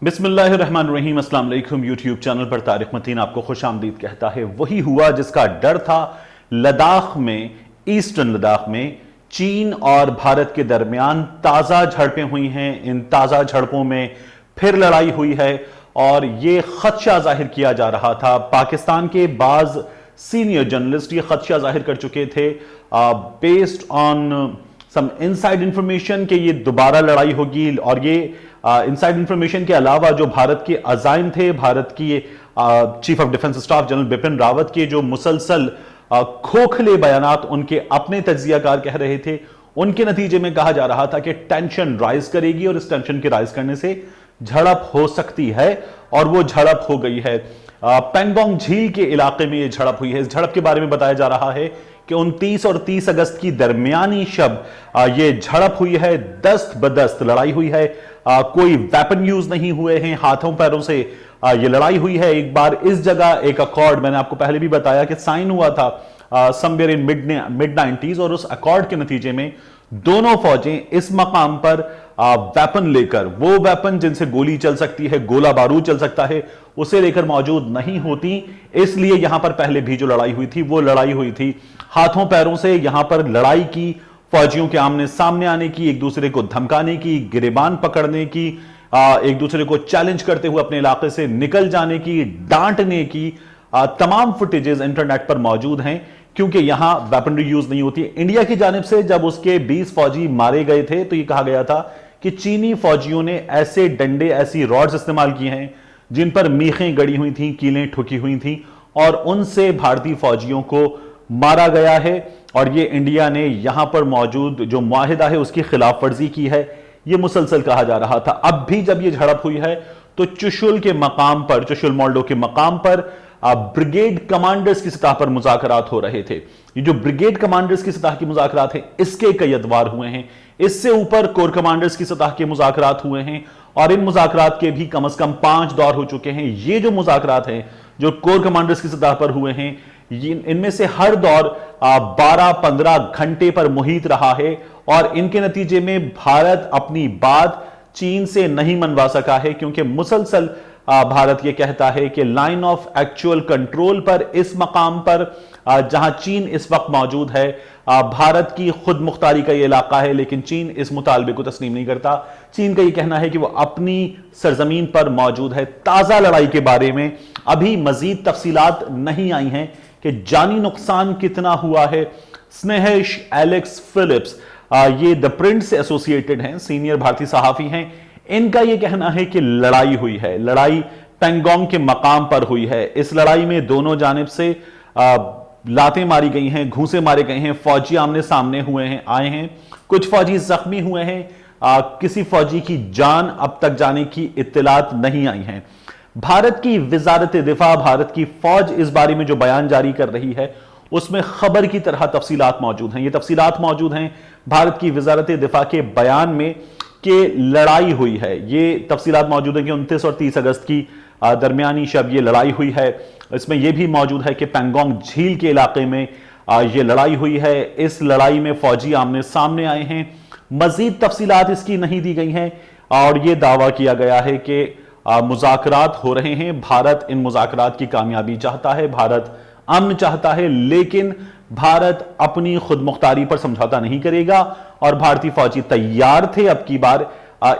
बिस्मिल्लाहिर्रहमानिर्रहीम, अस्सलाम वालेकुम। यूट्यूब चैनल पर तारिक मतीन आपको खुश आमदीद कहता है। वही हुआ जिसका डर था। लद्दाख में, ईस्टर्न लद्दाख में चीन और भारत के दरमियान ताज़ा झड़पें हुई हैं। इन ताज़ा झड़पों में फिर लड़ाई हुई है और यह खदशा जाहिर किया जा रहा था। पाकिस्तान के बाज सीनियर जर्नलिस्ट ये खदशा जाहिर कर चुके थे based on some inside information कि ये दोबारा लड़ाई होगी। और ये इनसाइड इंफॉर्मेशन के अलावा जो भारत के अजाइम थे, भारत की chief of defence staff general Bipin Rawat के जो मुसलसल खोखले बयानात उनके अपने तज्जियाकार कह रहे थे, उनके नतीजे में कहा जा रहा था कि टेंशन राइज करेगी और इस टेंशन के राइज करने से झड़प हो सकती है और वो झड़प हो गई है। पेंगोंग झील के इलाके में यह झड़प हुई है। इस झड़प के बारे में बताया जा रहा है कि 29 और 30 अगस्त की दरमियानी शब यह झड़प हुई है। दस्त बदस्त लड़ाई हुई है। कोई वेपन यूज नहीं हुए हैं, हाथों पैरों से यह लड़ाई हुई है। एक बार इस जगह एक अकॉर्ड, मैंने आपको पहले भी बताया कि साइन हुआ था समवेयर इन मिड 90s, और उस अकॉर्ड के नतीजे में दोनों फौजें इस मकाम पर वेपन लेकर, वो वेपन जिनसे गोली चल सकती है, गोला बारूद चल सकता है, उसे लेकर मौजूद नहीं होती। इसलिए यहां पर पहले भी जो लड़ाई हुई थी वो लड़ाई हुई थी हाथों पैरों से। यहां पर लड़ाई की, फौजियों के आमने सामने आने की, एक दूसरे को धमकाने की, गिरेबान पकड़ने की, एक दूसरे को चैलेंज करते हुए अपने इलाके से निकल जाने की, डांटने की तमाम फुटेजेस इंटरनेट पर मौजूद हैं। क्योंकि यहां वेपनरी यूज नहीं होती। इंडिया की जानिब से जब उसके 20 फौजी मारे गए थे तो यह कहा गया था कि चीनी फौजियों ने ऐसे डंडे, ऐसी रॉड्स इस्तेमाल किए हैं जिन पर मीखें गड़ी हुई थी, कीलें ठुकी हुई थी, और उनसे भारतीय फौजियों को मारा गया है। और यह इंडिया ने यहां पर मौजूद जो मुआहिदा है उसकी खिलाफ वर्जी की है, यह मुसलसल कहा जा रहा था। अब भी जब यह झड़प हुई है तो चुशुल के मकाम पर, चुशुल मोल्डो के मकाम पर ब्रिगेड कमांडर्स की सतह पर मुज़ाकरात हो रहे थे। ये जो ब्रिगेड कमांडर्स की सतह के मुज़ाकरात हैं, इसके कई अदवार हुए हैं। इससे ऊपर कोर कमांडर्स की सतह के मुज़ाकरात हुए हैं और इन मुज़ाकरात के भी कम से कम 5 दौर हो चुके हैं। ये जो मुज़ाकरात हैं जो कोर कमांडर्स की सतह पर हुए हैं, इनमें से हर दौर 12-15 घंटे पर मुहित रहा है और इनके नतीजे में भारत अपनी बात चीन से नहीं मनवा सका है। क्योंकि मुसलसल भारत यह कहता है कि लाइन ऑफ एक्चुअल कंट्रोल पर, इस मकाम पर जहां चीन इस वक्त मौजूद है, भारत की खुद मुख्तारी का यह इलाका है, लेकिन चीन इस मुतालबे को तस्लीम नहीं करता। चीन का यह कहना है कि वो अपनी सरजमीन पर मौजूद है। ताजा लड़ाई के बारे में अभी मजीद तफसीलात नहीं आई हैं कि जानी नुकसान कितना हुआ है। स्नेहेश एलेक्स फिलिप्स, ये द प्रिंट से एसोसिएटेड हैं, सीनियर भारतीय सहाफी हैं। इनका यह कहना है कि लड़ाई हुई है, लड़ाई पेंगोंग के मकाम पर हुई है। इस लड़ाई में दोनों जानिब से लातें मारी गई हैं, घूंसे मारे गए हैं, फौजी आमने सामने हुए हैं, आए हैं, कुछ फौजी जख्मी हुए हैं। किसी फौजी की जान अब तक जाने की इत्तलात नहीं आई हैं। भारत की वजारत दिफा, भारत की फौज इस बारे में जो बयान जारी कर रही है उसमें खबर की तरह तफसीलात मौजूद हैं। ये तफसीलात मौजूद हैं भारत की वजारत दिफा के बयान में कि लड़ाई हुई है। ये तफसीलात मौजूद है कि 29 और 30 अगस्त की दरमियानी शब ये लड़ाई हुई है। इसमें यह भी मौजूद है कि पेंगोंग झील के इलाके में ये लड़ाई हुई है। इस लड़ाई में फौजी आमने सामने आए हैं। मजीद तफसीलात इसकी नहीं दी गई हैं और यह दावा किया गया है कि मुज़ाकरात हो रहे हैं। भारत इन मुज़ाकरात की कामयाबी चाहता है, भारत अमन चाहता है, लेकिन भारत अपनी खुद मुख्तारी पर समझौता नहीं करेगा और भारतीय फौजी तैयार थे अब की बार।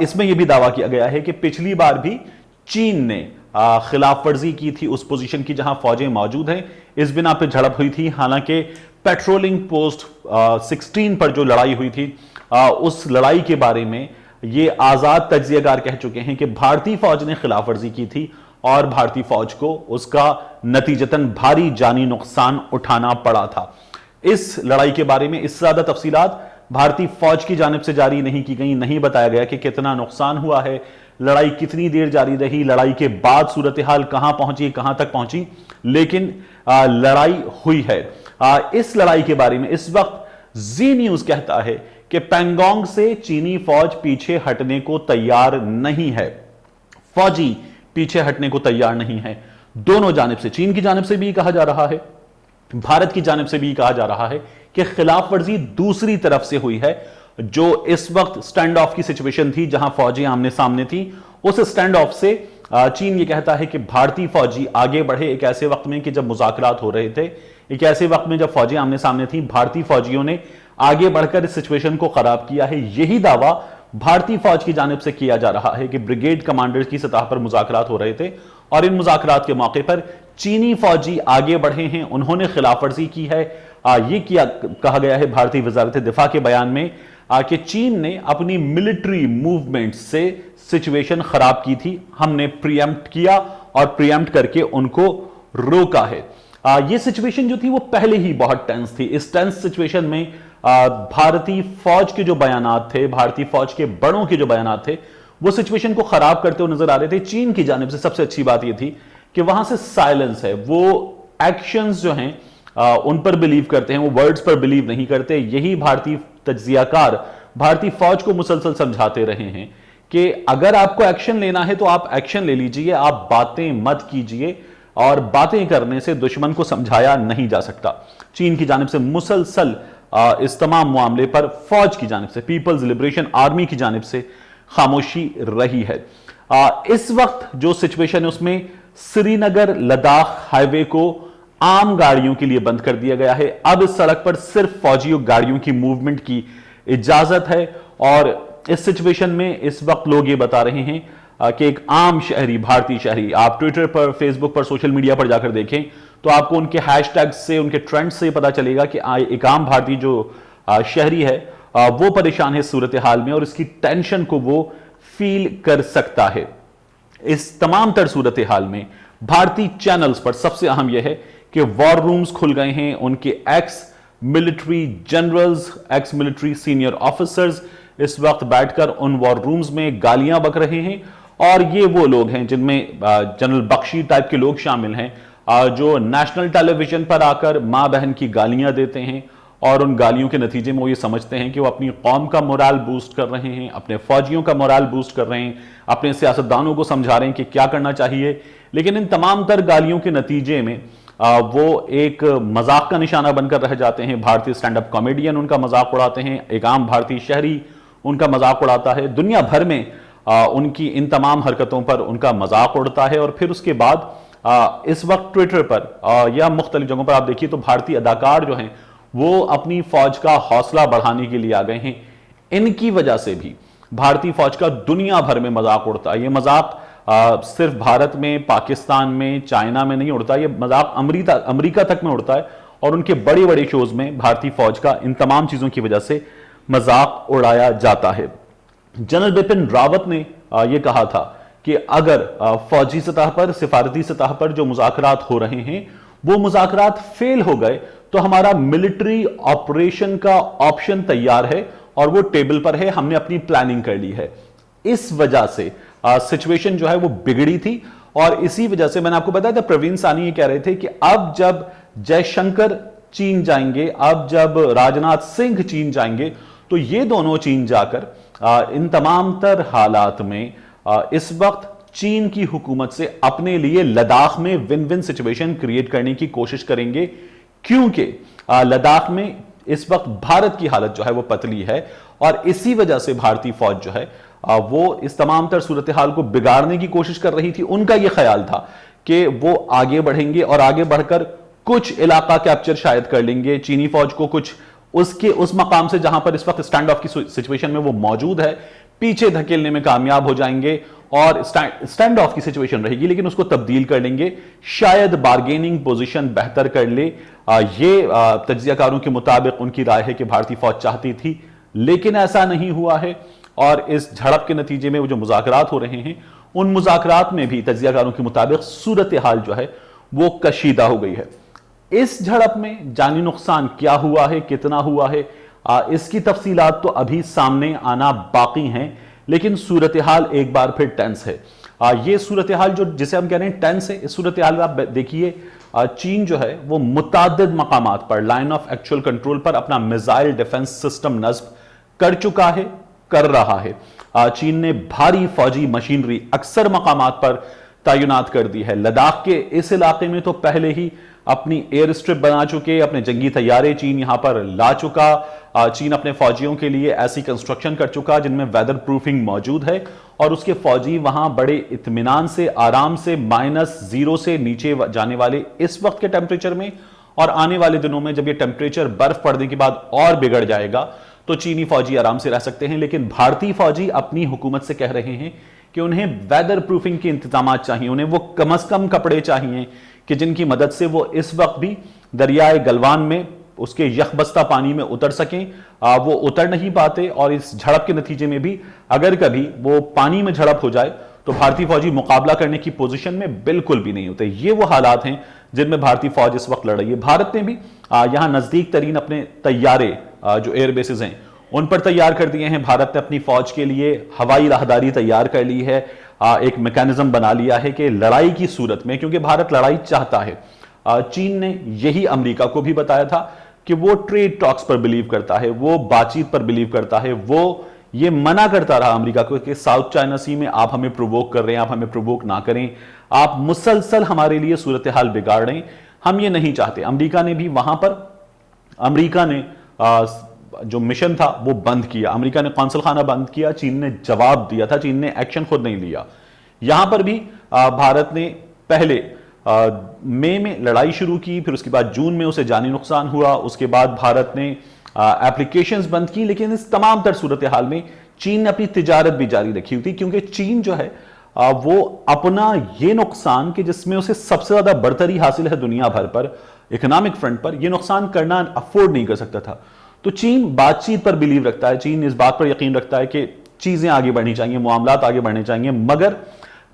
इसमें यह भी दावा किया गया है कि पिछली बार भी चीन ने खिलाफ वर्जी की थी उस पोजीशन की जहां फौजें मौजूद हैं। इस बिना पर झड़प हुई थी। हालांकि पेट्रोलिंग पोस्ट 16 पर जो लड़ाई हुई थी, उस लड़ाई के बारे में ये आजाद तज्जियाकार कह चुके हैं कि भारतीय फौज ने खिलाफ वर्जी की थी और भारतीय फौज को उसका नतीजतन भारी जानी नुकसान उठाना पड़ा था। इस लड़ाई के बारे में इससे ज्यादा तफसीलात भारतीय फौज की जानिब से जारी नहीं की गई। नहीं बताया गया कि कितना नुकसान हुआ है, लड़ाई कितनी देर जारी रही, लड़ाई के बाद सूरत हाल कहां पहुंची, कहां तक पहुंची, लेकिन लड़ाई हुई है। इस लड़ाई के बारे में इस वक्त जी न्यूज कहता है कि पेंगोंग से चीनी फौज पीछे हटने को तैयार नहीं है। फौजी पीछे हटने को तैयार नहीं है। दोनों जानिब से, चीन की जानिब से भी कहा जा रहा है, भारत की जानिब से भी कहा जा रहा है कि खिलाफ वर्जी दूसरी तरफ से हुई है। जो इस वक्त स्टैंड ऑफ की सिचुएशन थी, जहां फौजी आमने सामने थी, उस स्टैंड ऑफ से चीन ये कहता है कि भारतीय फौजी आगे बढ़े एक ऐसे वक्त में कि जब मुज़ाकरात हो रहे थे, एक ऐसे वक्त में जब फौजी आमने सामने थी, भारतीय फौजियों ने आगे बढ़कर इस सिचुएशन को खराब किया है। यही दावा भारतीय फौज की जानिब से किया जा रहा है कि ब्रिगेड कमांडर की सतह पर मुज़ाकरात हो रहे थे और इन मुज़ाकरात के मौके पर चीनी फौजी आगे बढ़े हैं, उन्होंने खिलाफवर्जी की है। ये कहा गया है भारतीय वजारत दिफा के बयान में कि चीन ने अपनी मिलिट्री मूवमेंट से सिचुएशन खराब की थी, हमने प्रीएम्प्ट किया और प्रीएम्प्ट करके उनको रोका है। ये सिचुएशन जो थी वो पहले ही बहुत टेंस थी। इस टेंस सिचुएशन में भारतीय फौज के जो बयानात थे, भारतीय फौज के बड़ों के जो बयानात थे, वो सिचुएशन को खराब करते हुए नजर आ रहे थे। चीन की जानिब से सबसे अच्छी बात ये थी कि वहां से साइलेंस है, वो एक्शंस जो हैं उन पर बिलीव करते हैं, वो वर्ड्स पर बिलीव नहीं करते। यही भारतीय तज्जियाकार भारतीय फौज को मुसलसल समझाते रहे हैं कि अगर आपको एक्शन लेना है तो आप एक्शन ले लीजिए, आप बातें मत कीजिए, और बातें करने से दुश्मन को समझाया नहीं जा सकता। चीन की जानिब से मुसलसल इस तमाम मामले पर फौज की जानिब से, पीपल्स लिबरेशन आर्मी की जानिब से खामोशी रही है। इस वक्त जो सिचुएशन है उसमें श्रीनगर लद्दाख हाईवे को आम गाड़ियों के लिए बंद कर दिया गया है। अब इस सड़क पर सिर्फ फौजियों गाड़ियों की मूवमेंट की इजाजत है। और इस सिचुएशन में इस वक्त लोग ये बता रहे हैं कि एक आम शहरी, भारतीय शहरी, आप ट्विटर पर, फेसबुक पर, सोशल मीडिया पर जाकर देखें तो आपको उनके हैशटैग से, उनके ट्रेंड से पता चलेगा कि एक आम भारतीय जो शहरी है वो परेशान है सूरत हाल में और इसकी टेंशन को वो फील कर सकता है। इस तमाम तर सूरत हाल में भारतीय चैनल्स पर सबसे अहम यह है कि वॉर रूम्स खुल गए हैं। उनके ex military generals, ex military senior officers इस वक्त बैठकर उन वॉर रूम्स में गालियां बक रहे हैं। और ये वो लोग हैं जिनमें जनरल बख्शी टाइप के लोग शामिल हैं जो नेशनल टेलीविजन पर आकर मां बहन की गालियां देते हैं और उन गालियों के नतीजे में वो ये समझते हैं कि वो अपनी कौम का मोराल बूस्ट कर रहे हैं, अपने फौजियों का मोराल बूस्ट कर रहे हैं, अपने सियासतदानों को समझा रहे हैं कि क्या करना चाहिए। लेकिन इन तमाम तर गालियों के नतीजे में वो एक मजाक का निशाना बनकर रह जाते हैं। भारतीय स्टैंड अप कॉमेडियन उनका मजाक उड़ाते हैं, एक आम भारतीय शहरी उनका मजाक उड़ाता है, दुनिया भर में उनकी इन तमाम हरकतों पर उनका मजाक उड़ता है। और फिर उसके बाद इस वक्त ट्विटर पर या मुख्तलिफ जगहों पर आप देखिए तो भारतीय अदाकार जो हैं वो अपनी फौज का हौसला बढ़ाने के लिए आ गए हैं। इनकी वजह से भी भारतीय फौज का दुनिया भर में मजाक उड़ता है। ये मजाक सिर्फ भारत में, पाकिस्तान में, चाइना में नहीं उड़ता, ये मजाक अमेरिका तक में उड़ता है। और उनके बड़े बड़े शोज में भारतीय फौज का इन तमाम चीजों की वजह से मजाक उड़ाया जाता है। जनरल बिपिन रावत ने यह कहा था कि अगर फौजी सतह पर, सिफारती सतह पर जो मुज़ाकरात हो रहे हैं वो मुज़ाकरात फेल हो गए तो हमारा मिलिट्री ऑपरेशन का ऑप्शन तैयार है और वो टेबल पर है, हमने अपनी प्लानिंग कर ली है। इस वजह से सिचुएशन जो है वो बिगड़ी थी और इसी वजह से मैंने आपको बताया था, प्रवीण सानी ये कह रहे थे कि अब जब जयशंकर चीन जाएंगे, अब जब राजनाथ सिंह चीन जाएंगे तो ये दोनों चीन जाकर इन तमाम तर हालात में इस वक्त चीन की हुकूमत से अपने लिए लद्दाख में विन विन सिचुएशन क्रिएट करने की कोशिश करेंगे, क्योंकि लद्दाख में इस वक्त भारत की हालत जो है वो पतली है और इसी वजह से भारतीय फौज जो है वो इस तमाम तर सूरत हाल को बिगाड़ने की कोशिश कर रही थी। उनका यह ख्याल था कि वो आगे बढ़ेंगे और आगे बढ़कर कुछ इलाका कैप्चर शायद कर लेंगे, चीनी फौज को कुछ उसके उस मकाम से जहां पर इस वक्त स्टैंड ऑफ की सिचुएशन में वो मौजूद है पीछे धकेलने में कामयाब हो जाएंगे और स्टैंड ऑफ की सिचुएशन रहेगी लेकिन उसको तब्दील कर लेंगे, शायद बार्गेनिंग पोजीशन बेहतर कर ले। ये तज्जियाकारों के मुताबिक उनकी राय है कि भारतीय फौज चाहती थी, लेकिन ऐसा नहीं हुआ है। और इस झड़प के नतीजे में वो जो मुज़ाकरात हो रहे हैं उन मुज़ाकरात में भी तज्जियाकारों के मुताबिक सूरत हाल जो है वो कशीदा हो गई है। इस झड़प में जानी नुकसान क्या हुआ है, कितना हुआ है, इसकी तफसीलात तो अभी सामने आना बाकी हैं, लेकिन सूरत हाल एक बार फिर टेंस है। ये सूरत हाल जो जिसे हम कह रहे हैं टेंस है, इस सूरत हाल में आप देखिए चीन जो है वो मुतादिद मकामात पर लाइन ऑफ एक्चुअल कंट्रोल पर अपना मिसाइल डिफेंस सिस्टम नस्ब कर चुका है, कर रहा है। चीन ने भारी फौजी मशीनरी अक्सर मकामात पर तैनात कर दी है। लद्दाख के इस इलाके में तो पहले ही अपनी एयर स्ट्रिप बना चुके, अपने जंगी तैयारे चीन यहां पर ला चुका। चीन अपने फौजियों के लिए ऐसी कंस्ट्रक्शन कर चुका जिनमें वेदर प्रूफिंग मौजूद है और उसके फौजी वहां बड़े इत्मीनान से, आराम से -0 से नीचे जाने वाले इस वक्त के टेम्परेचर में और आने वाले दिनों में जब ये टेम्परेचर बर्फ पड़ने के बाद और बिगड़ जाएगा तो चीनी फौजी आराम से रह सकते हैं। लेकिन भारतीय फौजी अपनी हुकूमत से कह रहे हैं कि उन्हें वेदर प्रूफिंग के इंतजाम चाहिए, उन्हें वो कम से कम कपड़े चाहिए कि जिनकी मदद से वो इस वक्त भी दरियाए गलवान में उसके यखबस्ता पानी में उतर सकें। वो उतर नहीं पाते और इस झड़प के नतीजे में भी अगर कभी वो पानी में झड़प हो जाए तो भारतीय फौजी मुकाबला करने की पोजीशन में बिल्कुल भी नहीं होते। ये वो हालात हैं जिनमें भारतीय फौज इस वक्त लड़ रही है। भारत ने भी यहां नजदीक तरीन अपने तैयारे जो एयर बेसिस हैं उन पर तैयार कर दिए हैं। भारत ने अपनी फौज के लिए हवाई राहदारी तैयार कर ली है, एक मैकेनिज्म बना लिया है कि लड़ाई की सूरत में, क्योंकि भारत लड़ाई चाहता है। चीन ने यही अमेरिका को भी बताया था कि वो ट्रेड टॉक्स पर बिलीव करता है, वो बातचीत पर बिलीव करता है। वो ये मना करता रहा अमेरिका को कि साउथ चाइना सी में आप हमें प्रोवोक कर रहे हैं, आप हमें प्रोवोक ना करें, आप मुसलसल हमारे लिए सूरत हाल बिगाड़ रहे हैं, हम ये नहीं चाहते। अमेरिका ने भी वहां पर अमेरिका ने जो मिशन था वो बंद किया, अमेरिका ने कौंसल खाना बंद किया, चीन ने जवाब दिया था, चीन ने एक्शन खुद नहीं लिया। यहां पर भी भारत ने पहले मई में लड़ाई शुरू की, फिर उसके बाद जून में उसे जानी नुकसान हुआ, उसके बाद भारत ने एप्लीकेशंस बंद की। लेकिन इस तमाम तर सूरत हाल में चीन ने अपनी तिजारत भी जारी रखी हुई थी, क्योंकि चीन जो है वो अपना ये नुकसान कि जिसमें उसे सबसे ज्यादा बढ़तरी हासिल है दुनिया भर पर इकोनॉमिक फ्रंट पर, यह नुकसान करना अफोर्ड नहीं कर सकता था। तो चीन बातचीत पर बिलीव रखता है, चीन इस बात पर यकीन रखता है कि चीजें आगे बढ़नी चाहिए, मामलात आगे बढ़ने चाहिए, मगर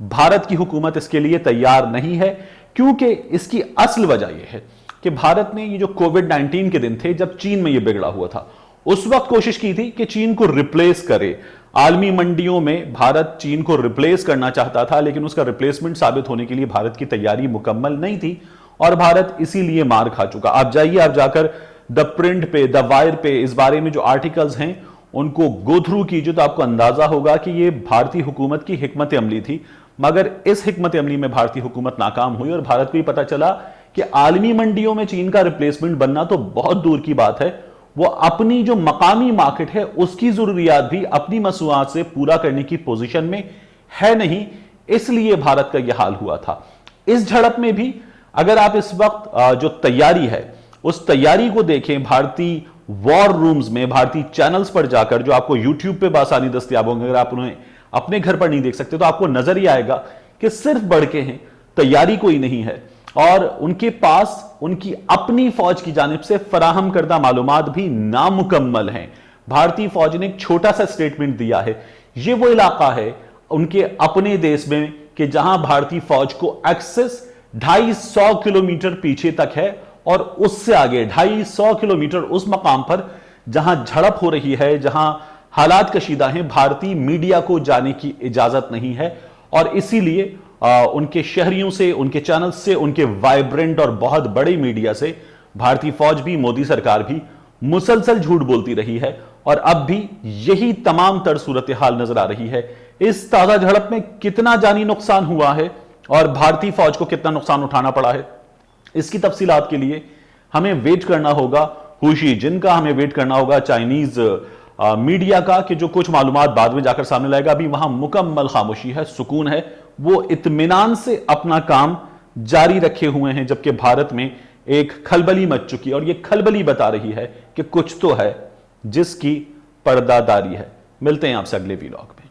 भारत की हुकूमत इसके लिए तैयार नहीं है। क्योंकि इसकी असल वजह यह है कि भारत ने ये जो कोविड-19 के दिन थे जब चीन में ये बिगड़ा हुआ था, उस वक्त कोशिश की थी कि चीन को रिप्लेस करे। आलमी मंडियों में भारत चीन को रिप्लेस करना चाहता था, लेकिन उसका रिप्लेसमेंट साबित होने के लिए भारत की तैयारी मुकम्मल नहीं थी और भारत इसीलिए मार खा चुका। आप जाइए, आप जाकर द प्रिंट पे, द वायर पे इस बारे में जो आर्टिकल्स हैं उनको गो थ्रू कीजिए तो आपको अंदाजा होगा कि ये भारतीय हुकूमत की हिकमत अमली थी, मगर इस हिकमत अमली में भारतीय हुकूमत नाकाम हुई और भारत को ये पता चला कि आलमी मंडियों में चीन का रिप्लेसमेंट बनना तो बहुत दूर की बात है, वो अपनी जो मकामी मार्केट है उसकी जरूरियात भी अपनी मसनूआत से पूरा करने की पोजीशन में है नहीं, इसलिए भारत का यह हाल हुआ था। इस झड़प में भी अगर आप इस वक्त जो तैयारी है उस तैयारी को देखें, भारतीय वॉर रूम्स में, भारतीय चैनल्स पर जाकर जो आपको यूट्यूब पे बासानी दस्तयाब होंगे, अगर आप उन्हें अपने घर पर नहीं देख सकते तो आपको नजर ही आएगा कि सिर्फ बढ़के हैं, तैयारी कोई नहीं है और उनके पास उनकी अपनी फौज की जानिब से फराहम करदा मालूमात भी नामुकम्मल हैं। भारतीय फौज ने एक छोटा सा स्टेटमेंट दिया है, ये वो इलाका है उनके अपने देश में कि जहां भारतीय फौज को एक्सेस 250 किलोमीटर पीछे तक है और उससे आगे 250 किलोमीटर उस मकाम पर जहां झड़प हो रही है, जहां हालात कशीदा हैं, भारतीय मीडिया को जाने की इजाजत नहीं है और इसीलिए उनके शहरियों से, उनके चैनल से, उनके वाइब्रेंट और बहुत बड़े मीडिया से भारतीय फौज भी, मोदी सरकार भी मुसलसल झूठ बोलती रही है और अब भी यही तमाम तर सूरत हाल नजर आ रही है। इस ताजा झड़प में कितना जानी नुकसान हुआ है और भारतीय फौज को कितना नुकसान उठाना पड़ा है, इसकी तफसीलात के लिए हमें वेट करना होगा हुशी जिनका, हमें वेट करना होगा चाइनीज मीडिया का कि जो कुछ मालूमात बाद में जाकर सामने लाएगा। अभी वहां मुकम्मल खामोशी है, सुकून है, वो इत्मीनान से अपना काम जारी रखे हुए हैं, जबकि भारत में एक खलबली मच चुकी है और ये खलबली बता रही है कि कुछ तो है जिसकी पर्दादारी है। मिलते हैं आपसे अगले वीलॉग में।